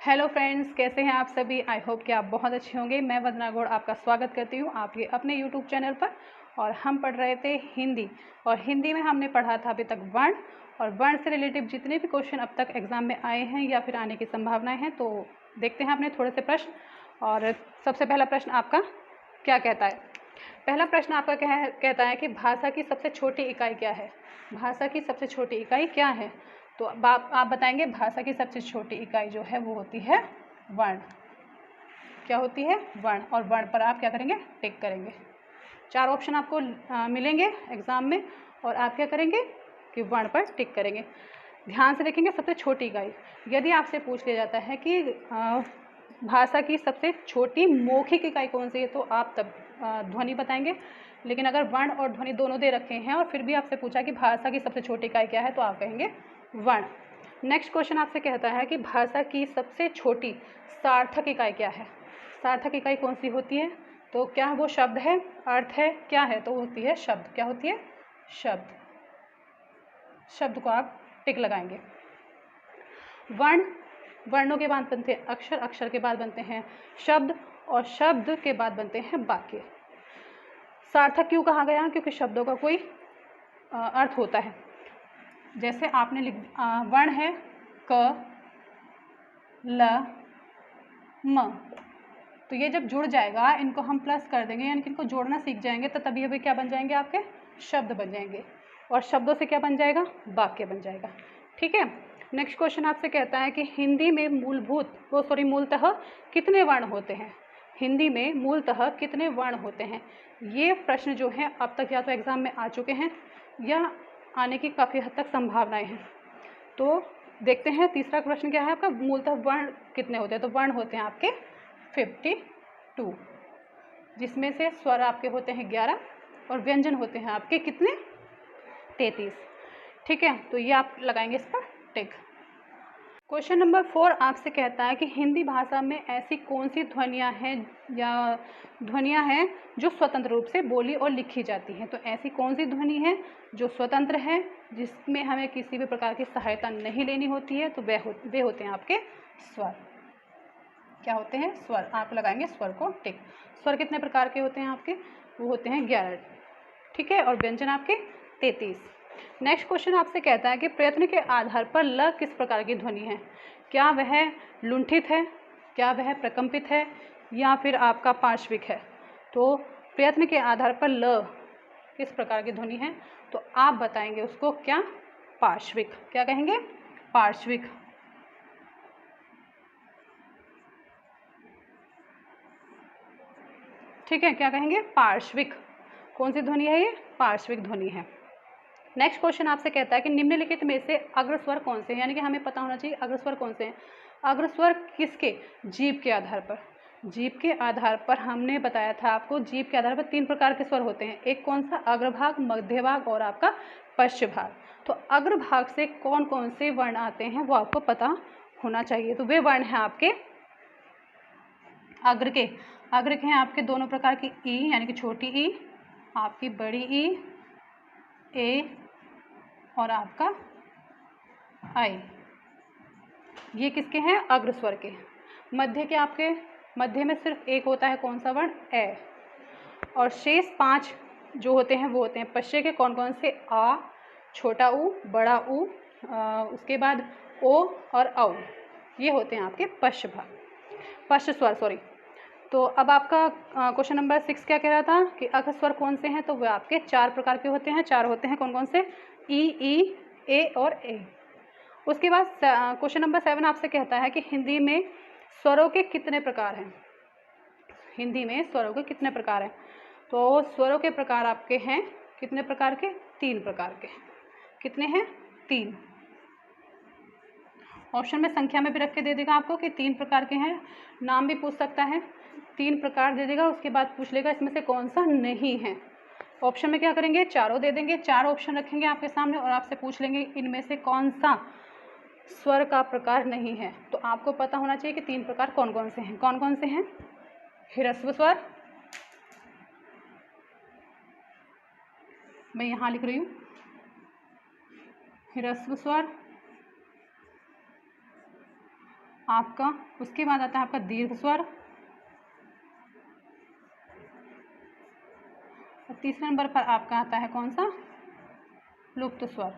Hello friends, कैसे हैं आप सभी। आई होप कि आप बहुत अच्छे होंगे। मैं वंदना गौड़ आपका स्वागत करती हूँ आपके अपने यूट्यूब चैनल पर। और हम पढ़ रहे थे हिंदी, और हिंदी में हमने पढ़ा था अभी तक वर्ण, और वर्ण से रिलेटिव जितने भी क्वेश्चन अब तक एग्जाम में आए हैं या फिर आने की संभावनाएं हैं, तो देखते हैं अपने थोड़े से प्रश्न। और सबसे पहला प्रश्न आपका क्या कहता है। पहला प्रश्न आपका कहता है कि भाषा की सबसे छोटी इकाई क्या है। भाषा की सबसे छोटी इकाई क्या है, तो आप बताएंगे। भाषा की सबसे छोटी इकाई जो है वो होती है वर्ण। क्या होती है? वर्ण। और वर्ण पर आप क्या करेंगे? टिक करेंगे। 4 ऑप्शन आपको मिलेंगे एग्जाम में, और आप क्या करेंगे कि वर्ण पर टिक करेंगे। ध्यान से देखेंगे, सबसे छोटी इकाई। यदि आपसे पूछ लिया जाता है कि भाषा की सबसे छोटी मौखिक इकाई कौन सी है, तो आप तब ध्वनि बताएंगे। लेकिन अगर वर्ण और ध्वनि दोनों दे रखे हैं और फिर भी आपसे पूछा कि भाषा की सबसे छोटी इकाई क्या है, तो आप कहेंगे वर्ण। नेक्स्ट क्वेश्चन आपसे कहता है कि भाषा की सबसे छोटी सार्थक इकाई क्या है। सार्थक इकाई कौन सी होती है, तो क्या वो शब्द है, अर्थ है, क्या है, तो होती है शब्द। क्या होती है? शब्द। शब्द को आप टिक लगाएंगे। वर्ण, वर्णों के बाद बनते हैं अक्षर, अक्षर के बाद बनते हैं शब्द, और शब्द के बाद बनते हैं वाक्य। सार्थक क्यों कहा गया? क्योंकि शब्दों का कोई अर्थ होता है। जैसे आपने वर्ण है क, ल, म, तो ये जब जुड़ जाएगा, इनको हम प्लस कर देंगे, यानी कि इनको जोड़ना सीख जाएंगे, तो तभी अभी क्या बन जाएंगे? आपके शब्द बन जाएंगे। और शब्दों से क्या बन जाएगा? वाक्य बन जाएगा। ठीक है। नेक्स्ट क्वेश्चन आपसे कहता है कि हिंदी में मूलतः कितने वर्ण होते हैं। हिंदी में मूलतः कितने वर्ण होते हैं। ये प्रश्न जो है अब तक या तो एग्जाम में आ चुके हैं या आने की काफ़ी हद तक संभावनाएं हैं। तो देखते हैं तीसरा प्रश्न क्या है आपका। मूलतः वर्ण कितने होते हैं, तो वर्ण होते हैं आपके 52, जिसमें से स्वर आपके होते हैं 11 और व्यंजन होते हैं आपके कितने? 33। ठीक है, तो ये आप लगाएंगे इस पर टिक। क्वेश्चन नंबर 4 आपसे कहता है कि हिंदी भाषा में ऐसी कौन सी ध्वनियाँ हैं जो स्वतंत्र रूप से बोली और लिखी जाती हैं। तो ऐसी कौन सी ध्वनि है जो स्वतंत्र है, जिसमें हमें किसी भी प्रकार की सहायता नहीं लेनी होती है, तो वे होते हैं आपके स्वर। क्या होते हैं? स्वर। आप लगाएंगे स्वर को टिक। स्वर कितने प्रकार के होते हैं आपके? वो होते हैं 11। ठीक है, और व्यंजन आपके 33। नेक्स्ट क्वेश्चन आपसे कहता है कि प्रयत्न के आधार पर ल किस प्रकार की ध्वनि है। क्या वह लुंठित है, क्या वह प्रकंपित है, या फिर आपका पार्श्विक है। तो प्रयत्न के आधार पर ल किस प्रकार की ध्वनि है, तो आप बताएंगे उसको क्या? पार्श्विक। क्या कहेंगे? पार्श्विक। ठीक है, क्या कहेंगे? पार्श्विक। कौन सी ध्वनि है ये? पार्श्विक ध्वनि है। नेक्स्ट क्वेश्चन आपसे कहता है कि निम्नलिखित में से अग्रस्वर कौन से हैं, यानी कि हमें पता होना चाहिए अग्रस्वर कौन से हैं। अग्रस्वर किसके? जीभ के आधार पर। जीभ के आधार पर हमने बताया था आपको, जीभ के आधार पर 3 प्रकार के स्वर होते हैं। एक कौन सा? अग्रभाग, मध्य भाग और आपका पश्च भाग। तो अग्रभाग से कौन कौन से वर्ण आते हैं वो आपको पता होना चाहिए। तो वे वर्ण हैं आपके अग्र के। अग्र के हैं आपके दोनों प्रकार की ई, यानी कि छोटी ई, आपकी बड़ी ई, ए, और आपका आई। ये किसके हैं? अग्र स्वर के। मध्य के आपके, मध्य में सिर्फ एक होता है, कौन सा वर्ण? ए। और शेष 5 जो होते हैं वो होते हैं पश्चे के। कौन कौन से? आ, छोटा ऊ, बड़ा ऊ, उसके बाद ओ और औ। ये होते हैं आपके पश्च स्वर, सॉरी। तो अब आपका क्वेश्चन नंबर 6 क्या कह रहा था कि अग्र स्वर कौन से हैं, तो वे आपके 4 प्रकार के होते हैं। 4 होते हैं, कौन कौन से? ई, ए और ए। उसके बाद क्वेश्चन नंबर 7 आपसे कहता है कि हिंदी में स्वरों के कितने प्रकार हैं। हिंदी में स्वरों के कितने प्रकार हैं, तो स्वरों के प्रकार आपके हैं कितने प्रकार के? 3 प्रकार के। कितने हैं? 3। ऑप्शन में संख्या में भी रख के दे देगा आपको कि 3 प्रकार के हैं। नाम भी पूछ सकता है। 3 प्रकार दे देगा, उसके बाद पूछ लेगा इसमें से कौन सा नहीं है। ऑप्शन में क्या करेंगे? चारों दे देंगे। 4 ऑप्शन रखेंगे आपके सामने और आपसे पूछ लेंगे इनमें से कौन सा स्वर का प्रकार नहीं है। तो आपको पता होना चाहिए कि 3 प्रकार कौन कौन से हैं। कौन कौन से हैं? ह्रस्व स्वर, मैं यहाँ लिख रही हूँ, ह्रस्व स्वर, आपका, उसके बाद आता है आपका दीर्घ स्वर, और तीसरे नंबर पर आपका आता है कौन सा, लुप्त स्वर।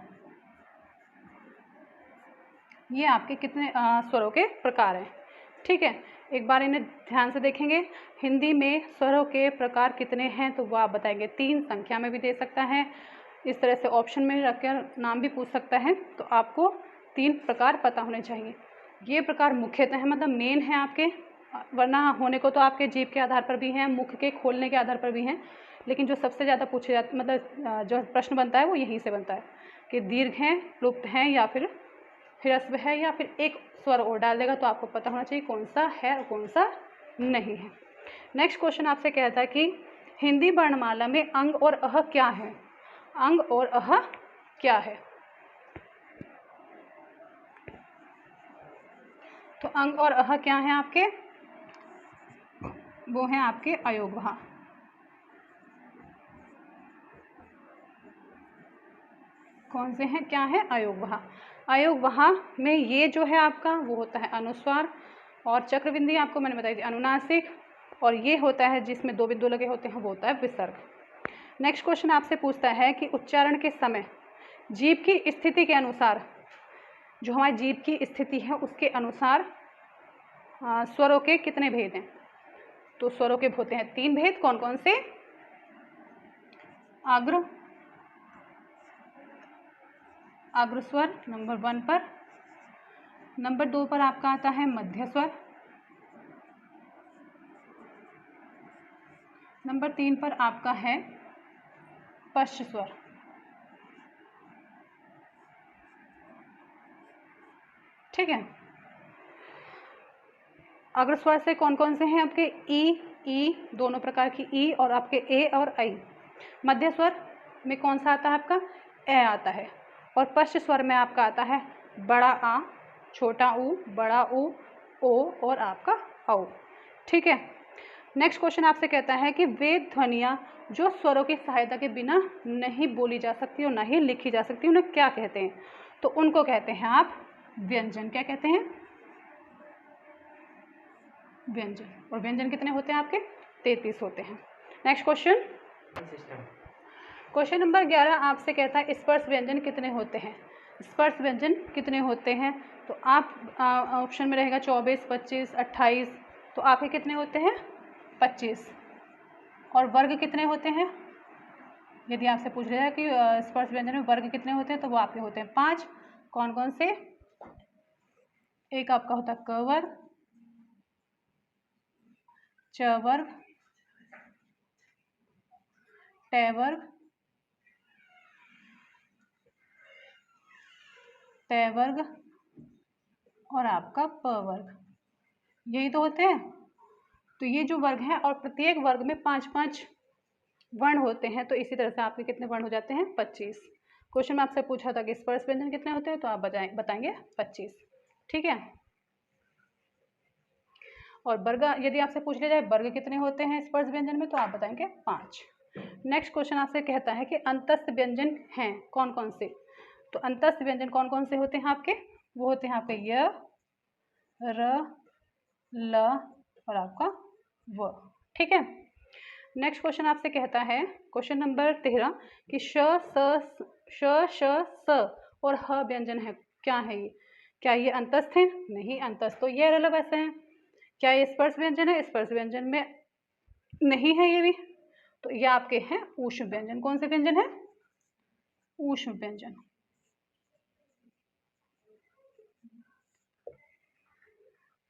ये आपके कितने स्वरों के प्रकार हैं। ठीक है, एक बार इन्हें ध्यान से देखेंगे। हिंदी में स्वरों के प्रकार कितने हैं तो वो आप बताएंगे। 3 संख्या में भी दे सकता है, इस तरह से ऑप्शन में रखकर नाम भी पूछ सकता है, तो आपको 3 प्रकार पता होने चाहिए। ये प्रकार मुख्यतः है, मतलब मेन है आपके, वरना होने को तो आपके जीभ के आधार पर भी हैं, मुख के खोलने के आधार पर भी हैं, लेकिन जो सबसे ज़्यादा पूछे जाते, मतलब जो प्रश्न बनता है वो यहीं से बनता है कि दीर्घ हैं, लुप्त हैं, या फिर ह्रस्व है, या फिर एक स्वर और डाल देगा, तो आपको पता होना चाहिए कौन सा है और कौन सा नहीं है। नेक्स्ट क्वेश्चन आपसे कहता है कि हिंदी वर्णमाला में अंग और अह क्या है। अंग और अह क्या है? तो अंग और अह क्या है आपके? वो हैं आपके अयोगवाह। कौन से हैं? क्या है? अयोगवाह। अयोगवाह में ये जो है आपका वो होता है अनुस्वार, और चक्रबिंदी आपको मैंने बताई थी अनुनासिक, और ये होता है जिसमें 2 बिंदु लगे होते हैं वो होता है विसर्ग। नेक्स्ट क्वेश्चन आपसे पूछता है कि उच्चारण के समय जीभ की स्थिति के अनुसार, जो हमारी जीभ की स्थिति है उसके अनुसार स्वरों के कितने भेद हैं? तो स्वरों के होते हैं 3 भेद। कौन कौन से? अग्र स्वर नंबर 1 पर, नंबर 2 पर आपका आता है मध्य स्वर, नंबर 3 पर आपका है पश्च स्वर। ठीक है, अग्र स्वर से कौन कौन से हैं आपके? ई दोनों प्रकार की ई, और आपके ए और आई। मध्य स्वर में कौन सा आता है आपका? ए आता है, और पश्च स्वर में आपका आता है बड़ा आ, छोटा ऊ, बड़ा ऊ, ओ, और आपका औ। ठीक है, नेक्स्ट क्वेश्चन आपसे कहता है कि वे ध्वनियाँ जो स्वरों की सहायता के बिना नहीं बोली जा सकती और ना ही लिखी जा सकती, उन्हें क्या कहते हैं? तो उनको कहते हैं आप व्यंजन। क्या कहते हैं? व्यंजन। और व्यंजन कितने होते हैं आपके? 33 होते हैं। नेक्स्ट क्वेश्चन, क्वेश्चन नंबर 11 आपसे कहता है स्पर्श व्यंजन कितने होते हैं? स्पर्श व्यंजन कितने होते हैं? तो आप ऑप्शन में रहेगा 24, 25, 28, तो आपके कितने होते हैं? 25। और वर्ग कितने होते हैं? यदि आपसे पूछ रहा है कि स्पर्श व्यंजन में वर्ग कितने होते हैं, तो वो आपके होते हैं 5। कौन कौन से? एक आपका होता है क वर्ग, च वर्ग, ट वर्ग, त वर्ग, और आपका प वर्ग। यही तो होते हैं। तो ये जो वर्ग है, और प्रत्येक वर्ग में 5-5 वर्ण होते हैं, तो इसी तरह से आपके कितने वर्ण हो जाते हैं? 25। क्वेश्चन में आपसे पूछा था कि स्पर्श व्यंजन कितने होते हैं, तो आप बताएंगे 25। ठीक है, और वर्ग यदि आपसे पूछ लिया जाए वर्ग कितने होते हैं स्पर्श व्यंजन में, तो आप बताएंगे 5। नेक्स्ट क्वेश्चन आपसे कहता है कि अंतस्थ व्यंजन हैं कौन कौन से? तो अंतस्थ व्यंजन कौन कौन से होते हैं आपके? वो होते हैं आपके य, र, ल, और आपका व। ठीक है, नेक्स्ट क्वेश्चन आपसे कहता है, क्वेश्चन नंबर 13, कि श, स और ह व्यंजन है, क्या है ये? क्या ये अंतस्थ है? नहीं, अंतस्थ तो ये अलग ऐसे हैं। क्या ये स्पर्श व्यंजन है? स्पर्श व्यंजन में नहीं है ये भी। तो ये आपके हैं ऊष्म व्यंजन। कौन से व्यंजन है? ऊष्म व्यंजन।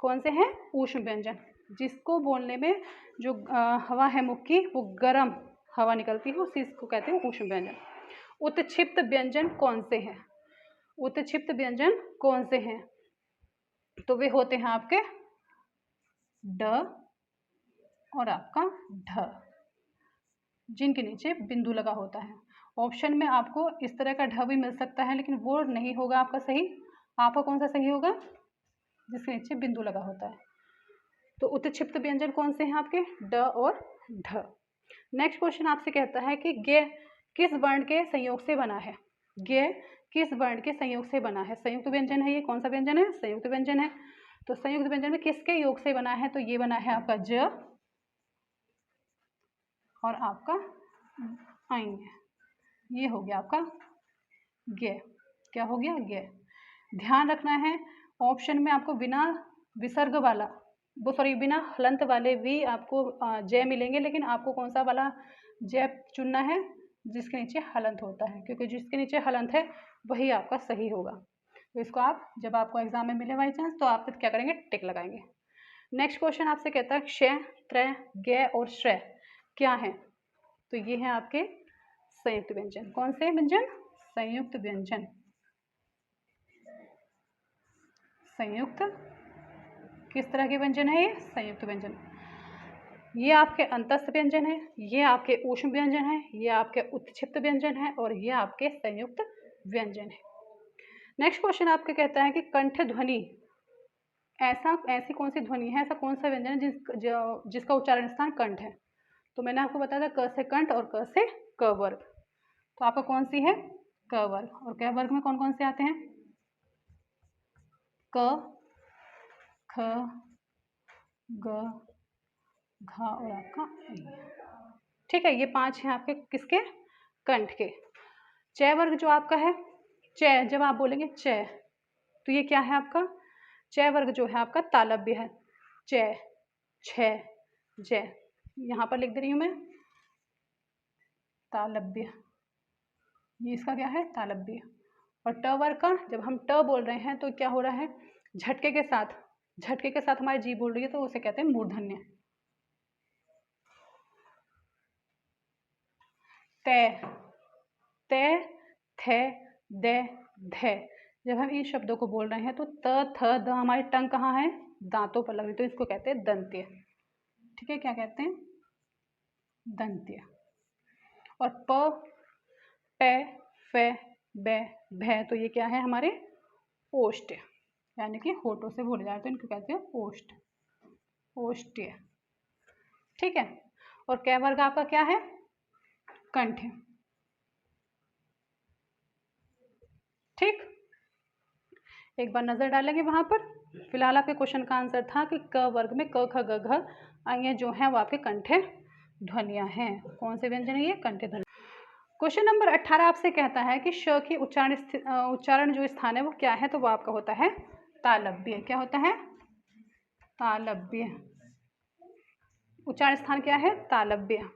कौन से हैं? ऊष्म व्यंजन, जिसको बोलने में जो हवा है मुख की वो गर्म हवा निकलती है, उसी को कहते हैं ऊष्म व्यंजन। उत्क्षिप्त व्यंजन कौन से हैं? उत्क्षिप्त व्यंजन कौन से हैं? तो वे होते हैं आपके ड और आपका ढ, जिनके नीचे बिंदु लगा होता है। ऑप्शन में आपको इस तरह का ढ भी मिल सकता है, लेकिन वो नहीं होगा आपका सही। आपका कौन सा सही होगा? जिसके नीचे बिंदु लगा होता है। तो उत्क्षिप्त व्यंजन कौन से हैं आपके? ड और ढ। नेक्स्ट क्वेश्चन आपसे कहता है कि गे किस वर्ण के संयोग से बना है? गे किस वर्ण के संयोग से बना है? संयुक्त व्यंजन है ये। कौन सा व्यंजन है? संयुक्त व्यंजन है। तो संयुक्त व्यंजन में किसके योग से बना है? तो ये बना है आपका ज और आपका आइन, ये हो गया आपका ज्ञ। क्या हो गया? ज्ञ। ध्यान रखना है ऑप्शन में आपको बिना विसर्ग वाला बिना हलंत वाले भी आपको जय मिलेंगे, लेकिन आपको कौन सा वाला जय चुनना है? जिसके नीचे हलंत होता है, क्योंकि जिसके नीचे हलंत है वही आपका सही होगा। तो इसको आप जब आपको एग्जाम में मिले बाई चांस तो आप क्या करेंगे? टिक लगाएंगे। नेक्स्ट क्वेश्चन आपसे कहता है क्षय, त्रय, ज्ञ और श्रेय क्या है? तो ये है आपके संयुक्त व्यंजन। कौन से व्यंजन? संयुक्त व्यंजन। संयुक्त किस तरह के व्यंजन है? ये संयुक्त व्यंजन। ये आपके अंतस्थ व्यंजन है, ये आपके ऊष्म व्यंजन है, ये आपके उत्क्षिप्त व्यंजन है और ये आपके संयुक्त व्यंजन है। नेक्स्ट क्वेश्चन आपके कहता है कि कंठ ध्वनि ऐसी कौन सी ध्वनि है, ऐसा कौन सा व्यंजन है जिसका उच्चारण स्थान कंठ है? तो मैंने आपको बताया था क से कंठ और क से क वर्ग। तो आपका कौन सी है? क वर्ग। और क वर्ग में कौन कौन से आते हैं? क, ख, ग, घ और आपका ऐ। ठीक है, ये 5 हैं आपके किसके? कंठ के। च वर्ग जो आपका है, च जब आप बोलेंगे च, तो ये क्या है आपका? च वर्ग जो है आपका तालव्य है। च, छ, ज, यहाँ पर लिख दे रही हूँ मैं तालव्य, ये इसका क्या है? तालव्य। और ट वर्ग का जब हम ट बोल रहे हैं तो क्या हो रहा है? झटके के साथ हमारी जीभ बोल रही है, तो उसे कहते हैं मूर्धन्य। त, थ, द, ध, जब हम इन शब्दों को बोल रहे हैं तो त, थ, द हमारी टंग कहाँ है? दांतों पर लग रही, तो इसको कहते हैं दंत्य। ठीक है, क्या कहते हैं? दंत्य। और प, प, फ, ब, भ, तो ये क्या है? हमारे ओष्ठ, यानी कि होठों से बोले जाते हैं, इनको कहते हैं ओष्ठ, ओष्ठ्य। ठीक है। और क वर्ग आपका क्या है? कंठ। ठीक, एक बार नजर डालेंगे वहां पर। फिलहाल आपके क्वेश्चन का आंसर था कि क वर्ग में क, ख, ग, घ ये जो है वो आपके कंठे ध्वनियां हैं। कौन से व्यंजन है ये? कंठे ध्वनि। क्वेश्चन नंबर 18 आपसे कहता है कि श की उच्चारण जो स्थान है वो क्या है? तो वो आपका होता है तालव्य। क्या होता है? तालव्य। उच्चारण स्थान क्या है? तालव्य।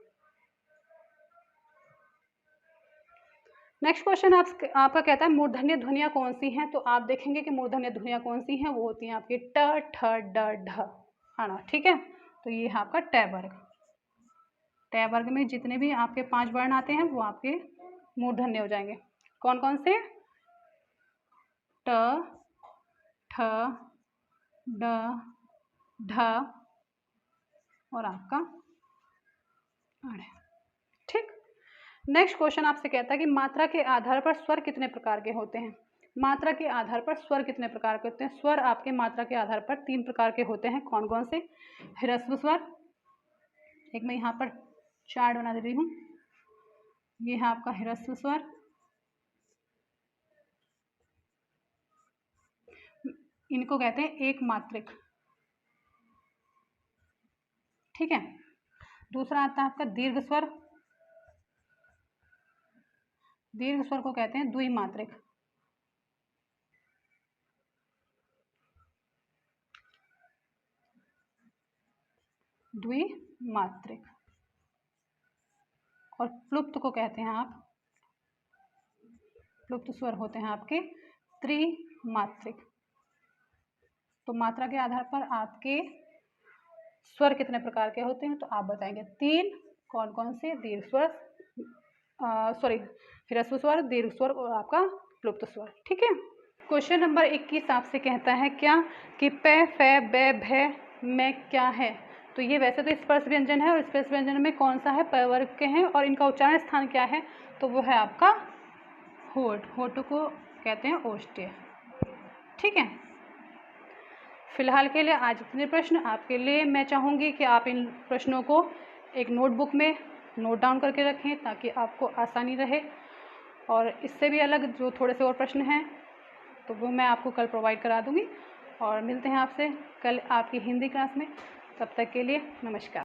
नेक्स्ट क्वेश्चन आपका कहता है मूर्धन्य ध्वनियां कौन सी हैं? तो आप देखेंगे कि मूर्धन्य ध्वनियां कौन सी हैं? वो होती हैं आपकी ट, ठ, ड, ढ, है ना? ठीक है, तो ये है आपका ट वर्ग। ट वर्ग में जितने भी आपके 5 वर्ण आते हैं वो आपके मूर्धन्य हो जाएंगे। कौन कौन से? ट, ठ, ड, ढ और आपका अड़। ठीक। नेक्स्ट क्वेश्चन आपसे कहता है कि मात्रा के आधार पर स्वर कितने प्रकार के होते हैं? मात्रा के आधार पर स्वर कितने प्रकार के होते हैं? स्वर आपके मात्रा के आधार पर 3 प्रकार के होते हैं। कौन कौन से? ह्रस्व स्वर, एक मैं यहाँ पर चार्ट बना दे रही हूँ, ये है आपका ह्रस्व स्वर, इनको कहते हैं एक मात्रिक। ठीक है। दूसरा आता है आपका दीर्घ स्वर, दीर्घ स्वर को कहते हैं द्विमात्रिक। द्विमात्रिक। और प्लुप्त को कहते हैं आप, प्लुप्त स्वर होते हैं आपके त्रिमात्रिक। तो मात्रा के आधार पर आपके स्वर कितने प्रकार के होते हैं? तो आप बताएंगे 3। कौन कौन से? दीर्घ स्वर, ह्रस्व स्वर, दीर्घ स्वर और आपका प्लुप्त स्वर। ठीक है। क्वेश्चन नंबर 21 आपसे कहता है क्या कि प, फ, ब, भ में क्या है? तो ये वैसे तो स्पर्श व्यंजन है और स्पर्श व्यंजन में कौन सा है? प वर्ग के हैं और इनका उच्चारण स्थान क्या है? तो वो है आपका होठ। होठ को कहते हैं ओष्ठ्य। ठीक है। फिलहाल के लिए आज इतने प्रश्न आपके लिए। मैं चाहूँगी कि आप इन प्रश्नों को एक नोटबुक में नोट डाउन करके रखें ताकि आपको आसानी रहे। और इससे भी अलग जो थोड़े से और प्रश्न हैं तो वो मैं आपको कल प्रोवाइड करा दूँगी। और मिलते हैं आपसे कल आपकी हिंदी क्लास में। तब तक के लिए नमस्कार।